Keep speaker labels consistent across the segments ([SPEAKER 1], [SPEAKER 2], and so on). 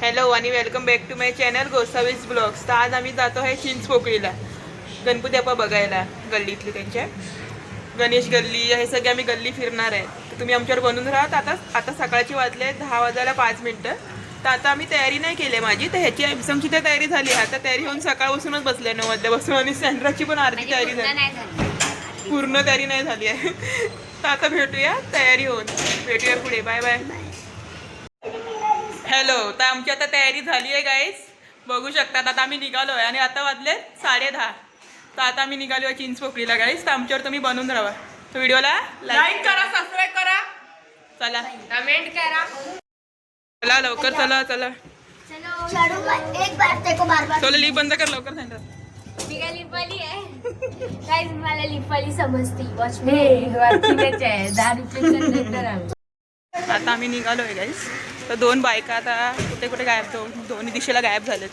[SPEAKER 1] Hello आणि welcome back to my channel Gosavi's blogs. तर आज आम्ही जातो आहे चिंचपोकळीला गणपती बाप्पा बघायला. गल्लीतली त्यांच्या गणेश गल्ली हे सगळे आम्ही गल्ली फिरणार आहे. तर तुम्ही आमच्यावर बनून राहत. आता सकाळची वाजले 10 वाजायला 5 मिनटं. तर आता आम्ही तयारी नाही केली माझी, तर ह्याची एमसमची तर तयारी झाली. आता तयारी होऊन सकाळपासूनच बसले 9 वाजल्यापासून आणि सँड्राची पण अर्धी तयारी झाली, पूर्ण तयारी नाही झाली आहे. तर आता भेटूया तयारी होऊन, भेटूया पुढे. Bye bye. हॅलो. तर आमची आता तयारी झाली आहे गाईज, बघू शकतात. आता आम्ही निघालो आहे आणि आता वाजले 10:30. तर आता आम्ही निघालो आहे चिंचपोकळीला गाईज. तर आमच्यावर तुम्ही बनवून राहा. तर व्हिडिओला लाईक करा, सबस्क्राईब करा, चला कमेंट करा. चला लवकर, चला चला चलो. लिप बंद कर लवकर. सेंटर
[SPEAKER 2] मी काय लिपवाली आहे काय? मला लिपवाली समजते.
[SPEAKER 1] आता आम्ही निघालो आहे गाईज. तर 2 बायका आता कुठे कुठे गायब, दोन्ही दिशेला गायब झालेत.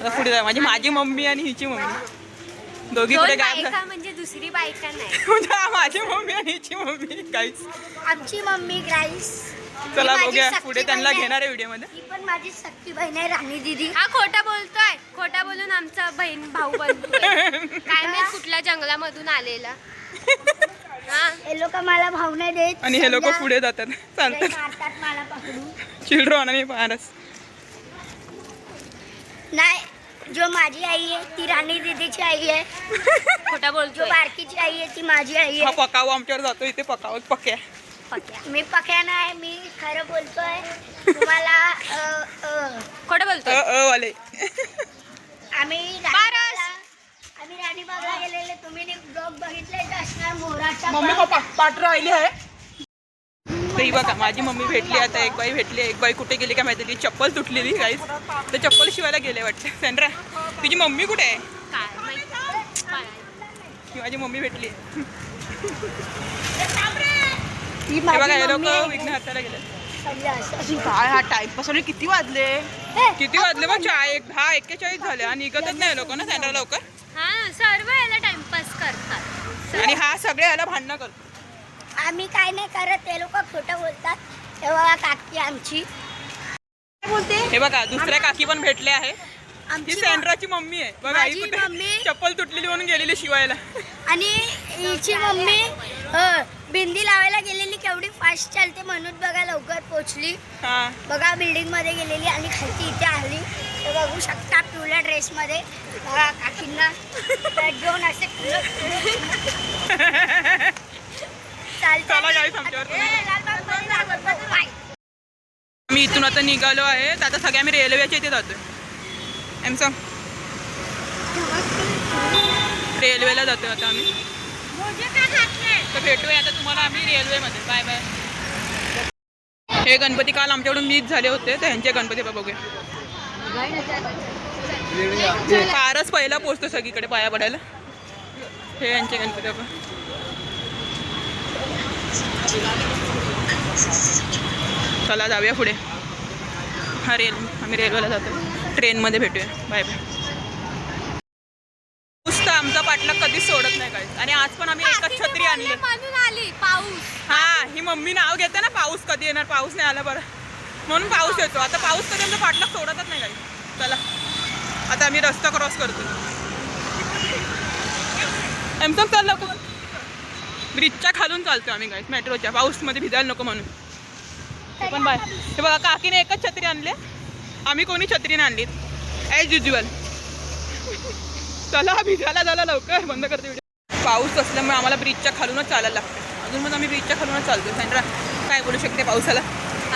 [SPEAKER 1] आता पुढे जा. माझी मम्मी आणि हिची मम्मी दोघी कुठे गायब झाले.
[SPEAKER 2] म्हणजे दुसरी बायका नाही,
[SPEAKER 1] म्हणजे माझी मम्मी आणि हिची मम्मी गाईज.
[SPEAKER 2] आमची मम्मी गाईस.
[SPEAKER 1] चला बघूया पुढे, त्यांना घेणार आहे व्हिडिओ मध्ये.
[SPEAKER 2] ही पण माझी सख्खी बहीण आहे, राणी दीदी. हा खोटा बोलतोय, खोटा बोलून आमचा बहीण भाऊ बनतोय. काय माहित कुठल्या जंगलामधून आलेला. हे लोक मला भाऊ नाही देत
[SPEAKER 1] आणि हे लोक पुढे जातात, चालतात,
[SPEAKER 2] मारतात मला पकडून.
[SPEAKER 1] चिल्ड्रन आणि पारस
[SPEAKER 2] नाही. जो माझी आई आहे ती राणी दीदीची आई आहे. खोटा बोलतो. बारकीची आई आहे ती माझी आई
[SPEAKER 1] हा
[SPEAKER 2] आहे.
[SPEAKER 1] पकाव आमच्यावर जातो इथे. पकाव पक्या.
[SPEAKER 2] मी पक्या नाही, मी खरं बोलतोय तुम्हाला. खोटं बोलतोय
[SPEAKER 1] वाले.
[SPEAKER 2] आम्ही राणीबागला गेलेले. तुम्ही ब्लॉग बघितले असणार मोराचा.
[SPEAKER 1] मम्मी पप्पा पाठ राहिली आहे. तरी बघा माझी मम्मी भेटली. आता एक बाई भेटली. एक बाई कुठे गेली काय माहिती, ती चप्पल तुटलेली गाईस. तर चप्पल शिवायला गेले वाटते. सेंड्रा तुझी मम्मी कुठे आहे? ही माझी मम्मी भेटली. बघा हे लोक विघ्न हाताला गेले. काय हा टाइमपास. किती वाजले बघ? 10:41 झाले आणि निघतच नाही लोक ना सेंड्रा लवकर.
[SPEAKER 2] हा, सर्व याला टाइमपास करतात
[SPEAKER 1] आणि हा सगळे याला भांडणं करतो.
[SPEAKER 2] आम्ही काय नाही करत, ते लोक खोटं बोलतात. तेव्हा काकी आमची बोलते.
[SPEAKER 1] हे बघा दुसऱ्या काकी पण भेटले आहे. ही सँड्राची मम्मी आहे बघा. आई कुठे चप्पल तुटलेली म्हणून गेलेली शिवायला.
[SPEAKER 2] आणि हिची मम्मी बिंदी लावायला गेलेली. केवढी फास्ट चालते म्हणून बघा लवकर पोहोचली. बघा बिल्डिंग मध्ये गेलेली आणि खालती इथे आली. तर बघू शकता पिवळ्या ड्रेस मध्ये बघा काकींना घेऊन असे
[SPEAKER 1] मी इथून आता निघालो आहे. तर आता सगळे आम्ही रेल्वेच्या इथे जातोय. एमसम रेल्वेला जातोय आता आम्ही. तर भेटूया आता तुम्हाला आम्ही रेल्वेमध्ये. Bye bye. हे गणपती काल आमच्याकडून मिस झाले होते, तर ह्यांचे गणपती बघूया. फारच पहिला पोचतो सगळीकडे पाया पडायला. हे यांचे गणपती बाबा. चला जाऊया पुढे. हा आम्ही रेल्वेला जातो. ट्रेनमध्ये भेटूया. Bye bye. नुसतं आमचा पाठला कधीच सोडत नाही काय. आणि आज पण आम्ही एकच छत्री आणली.
[SPEAKER 2] पाऊस.
[SPEAKER 1] हा ही मम्मी नाव घेते ना, पाऊस कधी येणार. पाऊस नाही आला बरं म्हणून पाऊस येतो. आता पाऊस कधी आमचा पाठला सोडतच नाही काय. चला आता आम्ही रस्ता क्रॉस करतो. एमसम चाल लवकर. ब्रिजच्या खालून चालतो आम्ही काय, मेट्रोच्या. पाऊसमध्ये भिजायला नको म्हणून. पण बाय. हे बघा काकीने एकच छत्री आणली, आम्ही कोणी छत्री नाही आणली ॲज युज्युअल. चला भिजायला झाला लवकर. बंद करते व्हिडिओ. पाऊस असल्यामुळे आम्हाला ब्रिजच्या खालूनच चालायला लागतं. अजून मग आम्ही ब्रिजच्या खालूनच चालतो. सेंड्रा काय बोलू शकते पावसाला?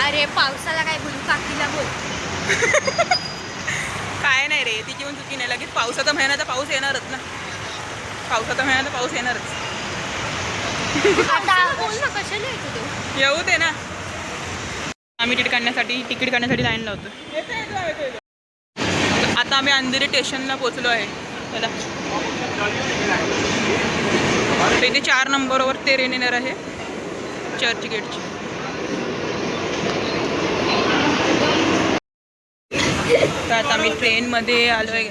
[SPEAKER 2] अरे पावसाला काय बोलू, काकीला बोल.
[SPEAKER 1] काय नाही रे, तिची पण चुकी नाही. लगेच पावसाचा महिन्याचा पाऊस येणारच ना. पावसाचा महिन्याचा पाऊस येणारच.
[SPEAKER 2] बोल ना, कशाला येतो तो?
[SPEAKER 1] येऊ दे ना. आम्ही तिकीट काढण्यासाठी लाईन लावतो. आता आम्ही अंधेरी स्टेशनला पोचलो आहे. चला इथे 4 नंबरवर ट्रेन येणार आहे चर्चगेटची. तर आता आम्ही ट्रेनमध्ये आलो आहे.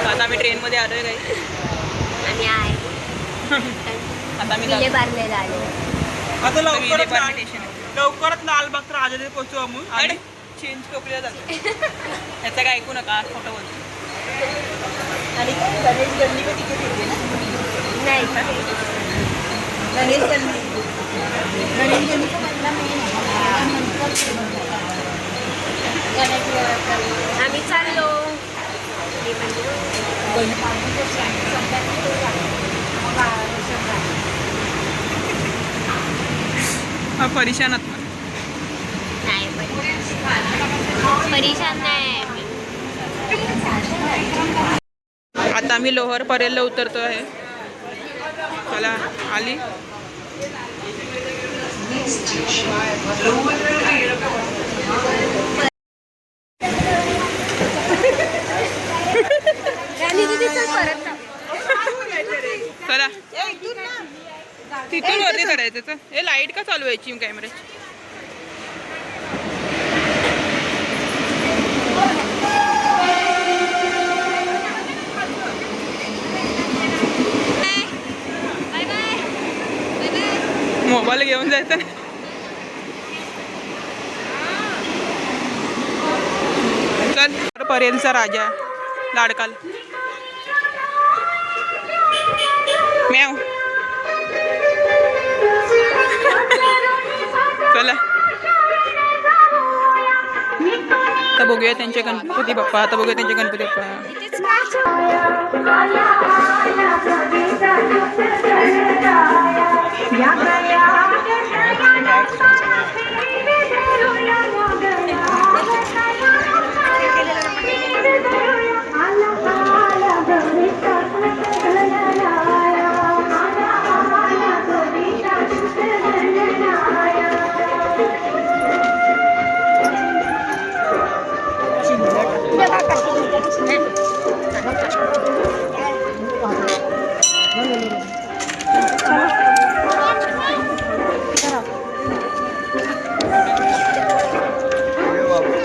[SPEAKER 1] आता आम्ही ट्रेनमध्ये आलो आहे काही.
[SPEAKER 2] आणि आहे
[SPEAKER 1] आता मी
[SPEAKER 2] विले बारलेला आले.
[SPEAKER 3] आता लवकरच
[SPEAKER 1] परमिटेशन आहे.
[SPEAKER 3] लवकरच लालबागचा राजाने पोहोचू आम्ही आणि
[SPEAKER 1] चेंज टोकल्या जातो. याचं काय ऐकू नका, खोटं बोलतो. आणि काय गणेश गल्ली पण तिथे येते ना?
[SPEAKER 2] नाही
[SPEAKER 1] गणेश गल्ली. गणेश गल्लीचा पहिला मेन
[SPEAKER 2] आम्ही चाललो
[SPEAKER 1] हा परेशानात.
[SPEAKER 2] नाही परेशान नाही.
[SPEAKER 1] आता आम्ही लोहर परेलला उतरतो आहे. चला आली. चला तिथून वरती चढायचं. तर हे लाईट का चालू व्हायची कॅमेऱ्याची? मोबाईल घेऊन जायचं ना. चल परेलचा राजा लाडकाल म्याव. चला आता बघूया त्यांचे गणपती बाप्पा. आता बघूया त्यांचे गणपती बाप्पा.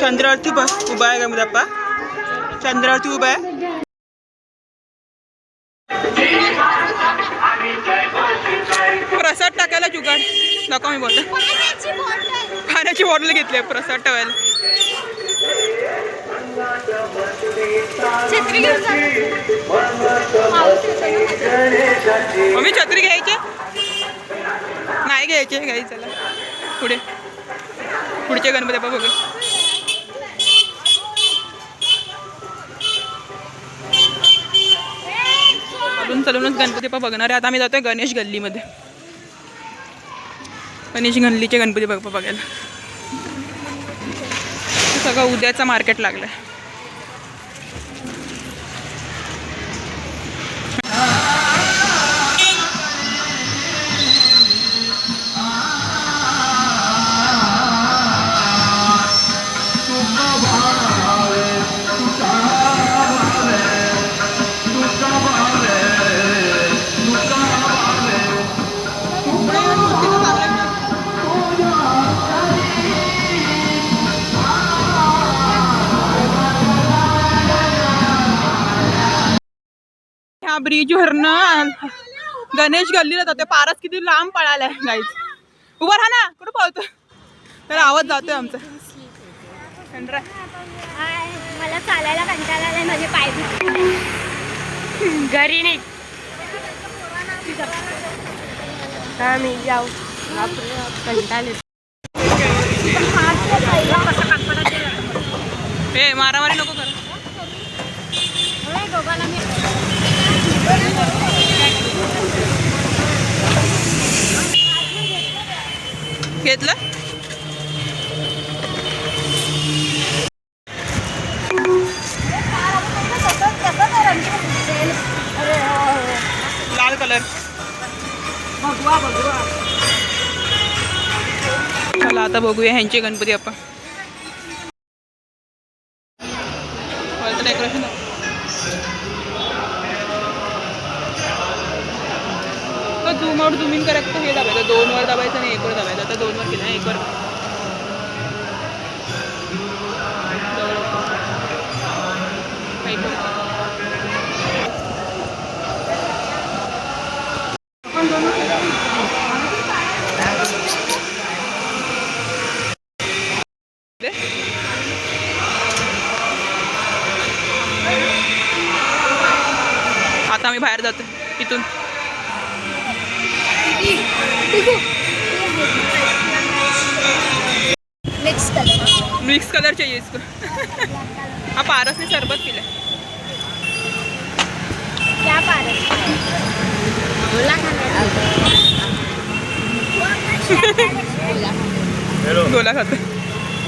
[SPEAKER 1] चंद्रावरती उभा आहे गणपती बाप्पा. चंद्रावरती उभा आहे. प्रसाद टाकायला जुगाड नको. मी बोलतो पाण्याची बॉटल घेतली आहे प्रसाद ठेवायला. मम्मी छत्री घ्यायची नाही? घ्यायची घ्यायची. चला पुढे पुढचे गणपती बाप्पा बघू. चलूनच गणपती बाप्पा बघणार आहे. आता आम्ही जातोय गणेश गल्लीमध्ये. गणेश गल्लीचे गणपती बाप्पा बघायला. सगळं उद्याचा मार्केट लागलाय. ह्या ब्रिजवरनं गणेश गल्लीला जातोय. पारस किती लांब पळालाय गाईज. उभा राहा ना, कुठं पळतो? तर आवाज जातोय आमचा.
[SPEAKER 2] मला चालायला कंटाळा आलाय. माझे पाय घरी नाही. हा मी जाऊ कंटाळले.
[SPEAKER 1] ए मारामारी नको कर. घेतलं लाल कलर. चला आता बघूया ह्यांचे गणपती आपण. Decoration zoom out zoom in करायचं. हे दाबायचं 2 वर दाबायचं आणि 1 वर दाबायचं. आता 2 वर केलं 1 वर. जातो इथून.
[SPEAKER 2] Mix colour.
[SPEAKER 1] मिक्स कलर चाहिए इसको. हा पारस ने सरबत पिलाय.
[SPEAKER 2] क्या पारस?
[SPEAKER 1] गोला खातो.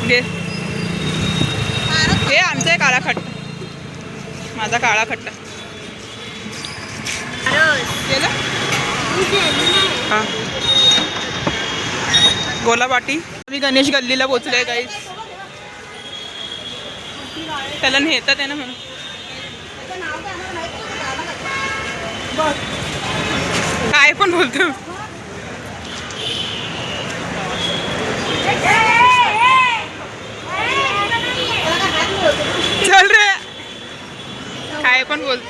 [SPEAKER 1] घे. हे आमचा आहे काळा खट्टा. माझा काळा खट्टा. केलं? हां. गोला पाटी. मी गणेश गल्लीला पोचलोय गाईस. त्याला नेतात आहे ना म्हणून. काय पण बोलतो. चल रे. काय पण बोलतो.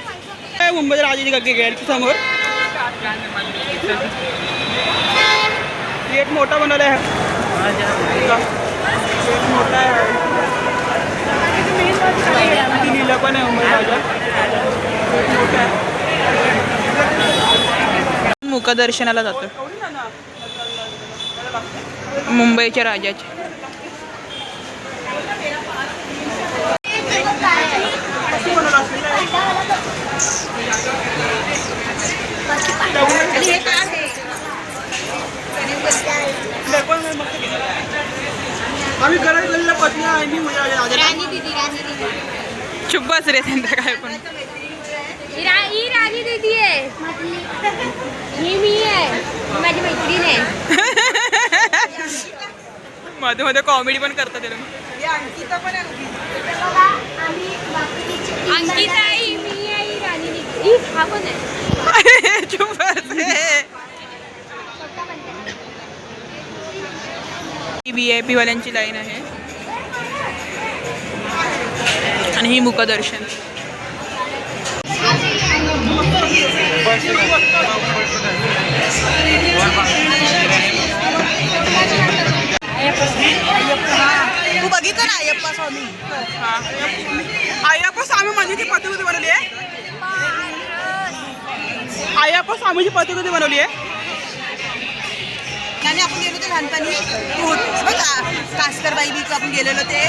[SPEAKER 1] मुंबईच्या राजाची गेट समोर गेट मोठा बनवला आहे. गेट मोठा आहे. लिहिलं पण आहे मुंबई राजा. गेट मोठा आहे. मुखदर्शनाला जातो मुंबईच्या राजाचे. आम्ही करायला गल्लीला पत्नी आहे मी चुप बस रे. त्यांना काय पण
[SPEAKER 2] ही राणी दीदी आहे. ही मी आहे. माझी मैत्रीण आहे.
[SPEAKER 1] मध्ये मध्ये कॉमेडी पण करतात ते लोक.
[SPEAKER 2] अंकिता आहे. मी आहे. ही राणी दीदी. ही हा पण आहे.
[SPEAKER 1] चुप बस रे. VIP वाल्यांची लाईन आहे आणि ही मुखदर्शन.
[SPEAKER 3] तू बघितलं ना अय्यप्पा स्वामी? अय्यप्पा स्वामी म्हणजे पती कधी बनवली आहे? अय्यप्पा स्वामीची पती कधी बनवली आहे? आणि आपण गेलो ते लहानपणी कास्करबाई बी आपण गेलेलो ते.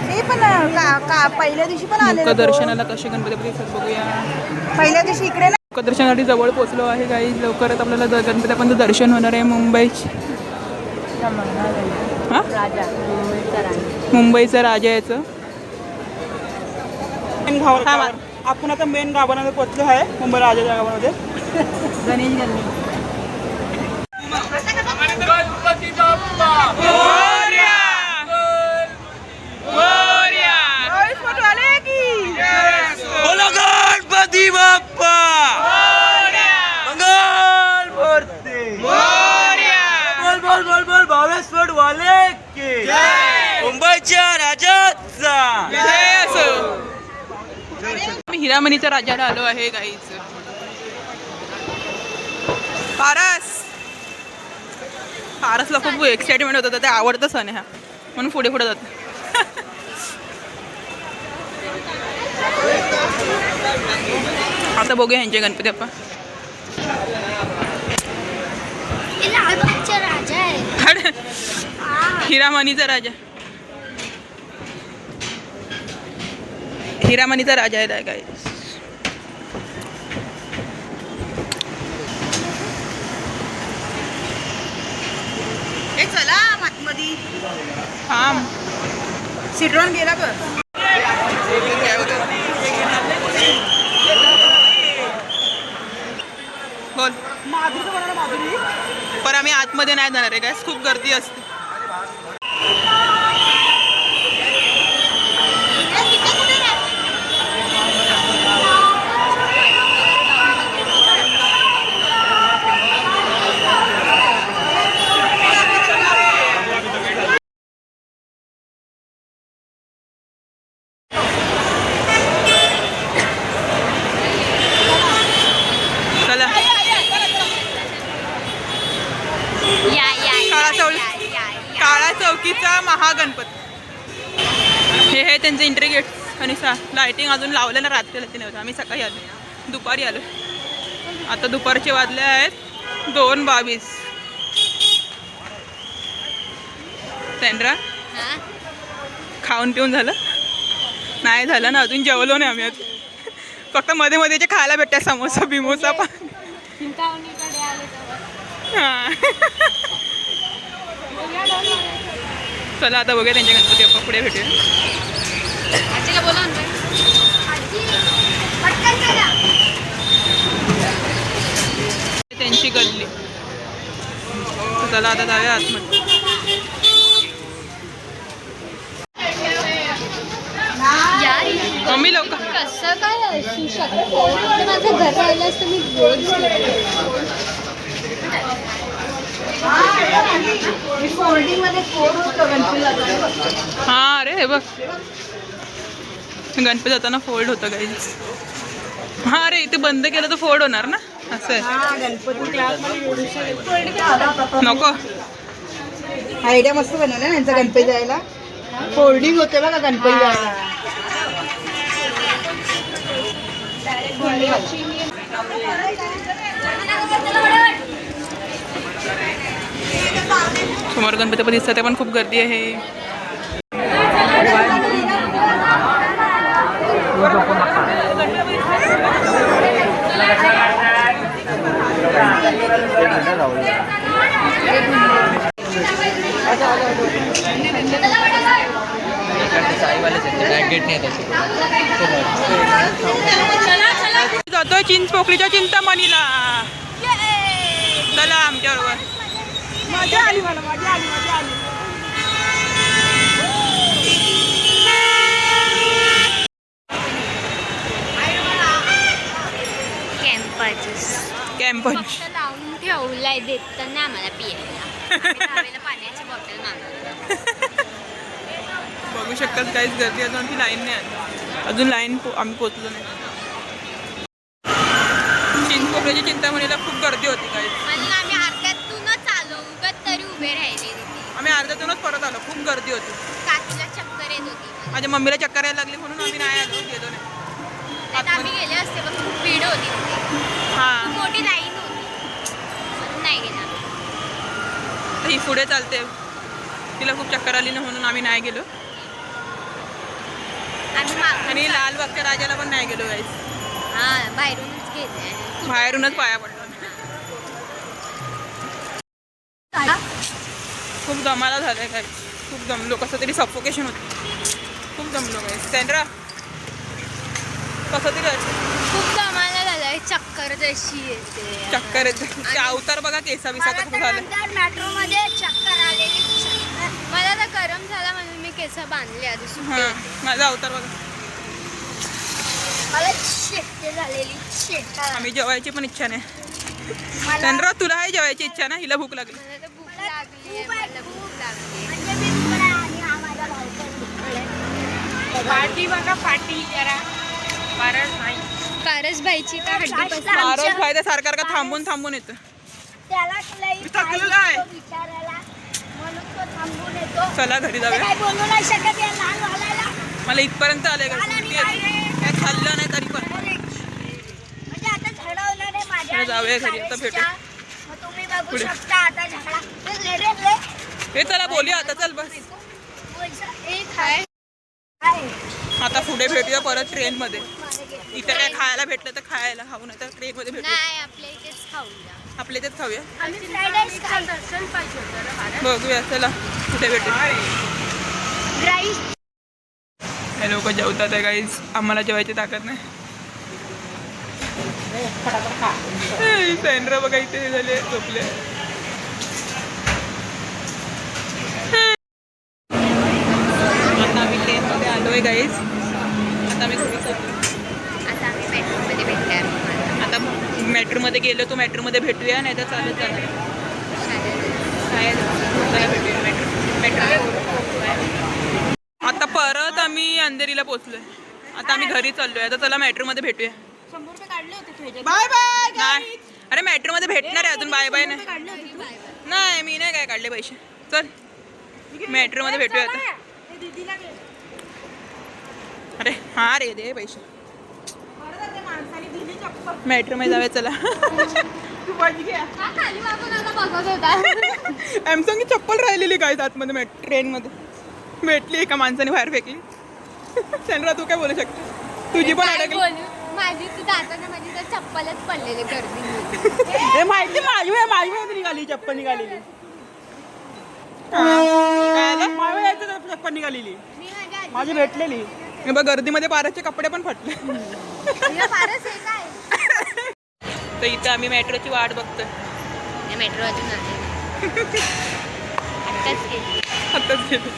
[SPEAKER 3] ते पण पहिल्या दिवशी पण आले.
[SPEAKER 1] मुखदर्शनाला कसे गणपती बघूया.
[SPEAKER 3] पहिल्या दिवशी इकडे ना
[SPEAKER 1] मुखदर्शनासाठी जवळ पोहोचलो आहे काही. लवकरच आपल्याला गणपतीपर्यंत दर्शन होणार आहे मुंबईचे. मुंबईचा राजा याचं.
[SPEAKER 3] आपण आता मेन गावामध्ये पोहोचलो आहे. मुंबई राजाच्या गावामध्ये
[SPEAKER 1] गणेश गल्ली.
[SPEAKER 4] बोलो गणपती बाप्पा मंगल मूर्ती. बोल बोल बोल बोल भावेश्वर वाले की मुंबईच्या राजाचा.
[SPEAKER 1] मी हिरामणीच्या राजाला आलो आहे गाईच. पारसला खूप एक्साइटमेंट होतं. ते आवडतं सण आहे हा म्हणून पुढे पुढे जातो. आता बघूया यांचे गणपती आपण.
[SPEAKER 2] लालबागचा राजा आहे.
[SPEAKER 1] हिरामणीचा राजा. हिरामणीचा राजा आहे काय.
[SPEAKER 3] हे चला आतमध्ये.
[SPEAKER 1] थांब.
[SPEAKER 3] सिडरॉन गेला बघ.
[SPEAKER 1] बोल. पण आम्ही आतमध्ये नाही जाणार आहे काय. खूप गर्दी असते. हे त्यांचे एंट्री गेट आणि लायटिंग अजून लावलेलं रात्रीला ते नव्हतं. आम्ही सकाळी आलो, दुपारी आलो. आता दुपारचे वाजले आहेत 2:22. सेंड्रा खाऊन पिऊन झालं? नाही झालं ना, अजून जेवलो नाही आम्ही अजून. फक्त मध्ये मध्ये जे खायला भेटतात समोसा बिमोसा पण. हां चला आता बघूया त्यांच्या गणपती बाप्पा पुढे भेटूया. त्यांची गल्ली. चला आता जाऊया आतमध्ये. मम्मी लोक
[SPEAKER 2] कसं काय असू शकतं? माझं घर राहिलं असतं मी रोज
[SPEAKER 1] हा अरे हे बघ गणपती जाताना फोल्ड होतं काही. हा अरे इथे बंद केलं तर फोल्ड होणार ना, असं आहे. नको
[SPEAKER 3] आयडिया मस्त बनवला ना यांचा गणपती जायला. फोल्डिंग होते बघा गणपती जायला.
[SPEAKER 1] समोर गणपती दिसतात ते पण खूप गर्दी आहे. जातोय चिंचपोकळीच्या चिंतामणीला. चला आमच्या बरोबर.
[SPEAKER 3] मजा आली मला, मजा आली, मजा आली.
[SPEAKER 1] कॅम्पस
[SPEAKER 2] लावून ठेवलाय देताना आम्हाला पियायला. पाण्याची बॉटल मागवली.
[SPEAKER 1] बघू शकतात काहीच गर्दी अजून आमची लाईन नाही आली. अजून लाईन आम्ही पोचलो नाही. चिंचपोकळीच्या चिंतामणीला खूप गर्दी होती काही.
[SPEAKER 2] म्हणून आम्ही अर्ध्यातूनच आलो, उगाच तरी उभे राहिले तिथे.
[SPEAKER 1] आम्ही अर्ध्यातूनच परत आलो. खूप गर्दी होती.
[SPEAKER 2] काकीला चक्कर येत होती.
[SPEAKER 1] माझ्या मम्मीला चक्कर यायला लागली म्हणून आम्ही नाही आलो, गेलो नाही.
[SPEAKER 2] आता आम्ही गेले असते पण खूप भीड होती तिथे.
[SPEAKER 1] हां
[SPEAKER 2] खूप मोठी लाईन होती म्हणून नाही गेला.
[SPEAKER 1] ही पुढे चालते, तिला खूप चक्कर आली ना म्हणून आम्ही नाही गेलो. आणि लालबागच्या राजाला पण नाही गेलो गाईस.
[SPEAKER 2] हां बाहेरूनच गेले.
[SPEAKER 1] बाहेरूनच पाया पडलो. खूप दमाला झालंय काय, खूप दमलो. कसं तरी सफोकेशन होतं, खूप दमलो काय. सेंड्रा कसं तरी
[SPEAKER 2] खूप दमाला झालाय, चक्कर जशी येते.
[SPEAKER 1] चक्कर येते. ते अवतार बघा केसा बिसा कसं झालं.
[SPEAKER 2] मेट्रो मध्ये चक्कर आलेली. मला तर गरम झाला म्हणून मी केस बांधले आधी.
[SPEAKER 1] हां माझा अवतार बघा.
[SPEAKER 2] मला शेकते झालेली.
[SPEAKER 1] आम्ही जेवायची पण इच्छा नाही. सेंड्रा तुला आहे जेवायची इच्छा ना? हिला भूक लागली.
[SPEAKER 2] मला तर भूक लागली, मला भूक लागली.
[SPEAKER 3] पार्टी बघा, पार्टी करा.
[SPEAKER 2] पारसबाईची का हड्डी
[SPEAKER 1] मारच फायदा सारखा सारखा थांबून थांबून येतं.
[SPEAKER 2] त्याला
[SPEAKER 1] मी थकलेलो आहे.
[SPEAKER 2] विचारायला म्हणून तो थांबून येतो.
[SPEAKER 1] चला घरी जाऊया.
[SPEAKER 2] काय बोलू नाही शकत या लहान वालाला.
[SPEAKER 1] मला इथपर्यंत आले का काय खाल्लं नाही तरी पण.
[SPEAKER 2] म्हणजे आता झडवणार आहे माझ्या.
[SPEAKER 1] चला जाऊया घरी, आता भेटू.
[SPEAKER 2] मग तुम्ही बघू
[SPEAKER 1] पुढे.
[SPEAKER 2] शकता आता झगडा.
[SPEAKER 1] हे चला बोलूया आता, चल बस.
[SPEAKER 2] एक आहे.
[SPEAKER 1] आता पुढे भेटूया परत ट्रेन मध्ये. इथे काय खायला भेटलं तर खायला खाऊ, नाही तर ट्रेन मध्ये भेटूया.
[SPEAKER 2] नाही आपल्या इथेच खाऊया.
[SPEAKER 1] आपल्या इथेच खाऊया.
[SPEAKER 2] आम्ही फ्राईड राईस दर्शन पाहिजे होतं.
[SPEAKER 1] बघूया चला कुठे भेटूया.
[SPEAKER 2] राईस
[SPEAKER 1] हे लोक जेवतात आहे काहीच, आम्हाला जेवायची ताकद नाही. सेंड्रा बघा इथे झाले झोपले. आता आम्ही ट्रेनमध्ये आलोय गाईज. आता आम्ही घरी चाललो.
[SPEAKER 2] आता आम्ही मेट्रोमध्ये भेटणार.
[SPEAKER 1] आता मेट्रोमध्ये गेलो तो मेट्रोमध्ये भेटूया, नाही तर चालत चालत भेटूया मेट्रो. आता परत आम्ही अंधेरीला पोचलोय. आता आम्ही घरी चाललोय. आता चला मेट्रोमध्ये भेटूया.
[SPEAKER 3] 100 रुपये काढले होते तुझे. Bye bye.
[SPEAKER 1] नाही अरे मेट्रोमध्ये भेटणार आहे अजून. बाय बाय नाही. नाही मी नाही काय काढले पैसे. चल मेट्रोमध्ये भेटूया आता. हा रे दे पैसे मेट्रो मध्ये जाऊया चला तू माझी घ्या ॲमसॉंगची चप्पल राहिलेली काय आतमध्ये ट्रेनमध्ये भेटली एका माणसाने बाहेर फेकली चंद्रा तू काय बोलू शकते तुझी पण अडकली
[SPEAKER 2] माझी तू जाताना माझी तर चप्पलच पडलेली गर्दी
[SPEAKER 1] हे माहिती माझी निघाली चप्पल निघालेली चप्पल निघालेली माझी भेटलेली हे बघ गर्दीमध्ये पाराचे कपडे पण फाटले तर इथं आम्ही मेट्रोची वाट बघतोय
[SPEAKER 2] मेट्रो अजून
[SPEAKER 1] आत्ताच गेलो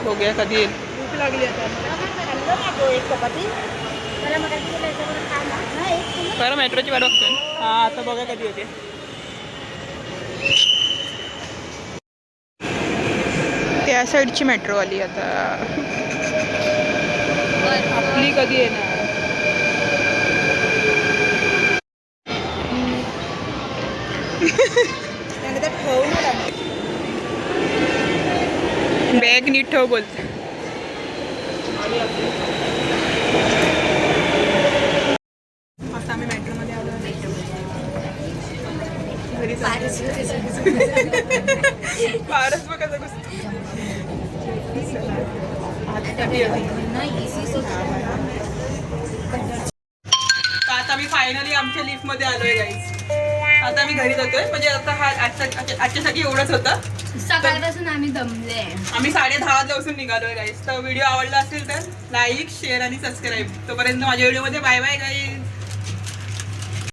[SPEAKER 1] बघूया कधी येईल
[SPEAKER 3] भूक लागली आता एक चपाती
[SPEAKER 1] खरं मेट्रोची वाट बघतोय हा आता बघा कधी येते त्या साईडची मेट्रो आली आता आपली कधी येणार
[SPEAKER 3] त्याने तर ठेवून
[SPEAKER 1] बॅग नीट ठेव बोलते आता आम्ही मेट्रोमध्ये आलो घरी फारच बघा आता मी फायनली आमच्या लिफ्ट मध्ये आलोय गाईज आता आम्ही घरी जातोय म्हणजे आता हा आजच्यासाठी एवढंच होतं
[SPEAKER 2] सकाळपासून आम्ही दमले
[SPEAKER 1] आम्ही 10:30 वाजल्यापासून निघालोय गाईज तर व्हिडिओ आवडला असेल तर लाईक शेअर आणि सबस्क्राईब तोपर्यंत माझ्या व्हिडिओमध्ये बाय बाय गाईज